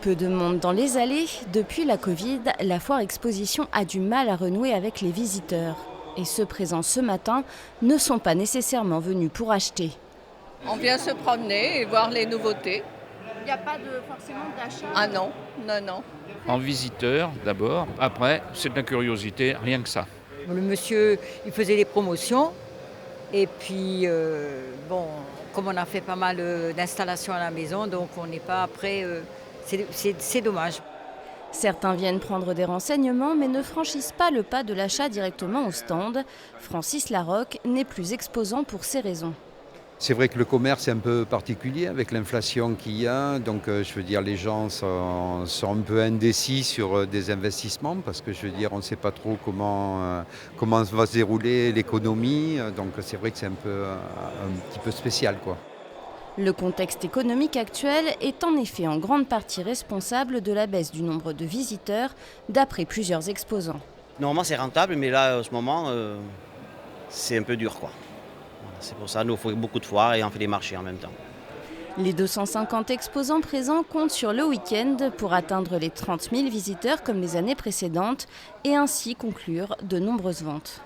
Peu de monde dans les allées. Depuis la Covid, la foire exposition a du mal à renouer avec les visiteurs. Et ceux présents ce matin ne sont pas nécessairement venus pour acheter. On vient se promener et voir les nouveautés. Il n'y a pas forcément d'achat. Ah non, non, non. En visiteur d'abord, après c'est de la curiosité, rien que ça. Le monsieur, il faisait des promotions. Et puis, comme on a fait pas mal d'installations à la maison, donc on n'est pas après. C'est dommage. Certains viennent prendre des renseignements mais ne franchissent pas le pas de l'achat directement au stand. Francis Larocque n'est plus exposant pour ces raisons. C'est vrai que le commerce est un peu particulier avec l'inflation qu'il y a. Donc je veux dire, les gens sont un peu indécis sur des investissements parce que je veux dire, on ne sait pas trop comment va se dérouler l'économie. Donc c'est vrai que c'est un petit peu spécial, quoi. Le contexte économique actuel est en effet en grande partie responsable de la baisse du nombre de visiteurs, d'après plusieurs exposants. Normalement c'est rentable, mais là en ce moment c'est un peu dur, quoi. Voilà, c'est pour ça qu'il nous faut beaucoup de foires et on fait des marchés en même temps. Les 250 exposants présents comptent sur le week-end pour atteindre les 30 000 visiteurs comme les années précédentes et ainsi conclure de nombreuses ventes.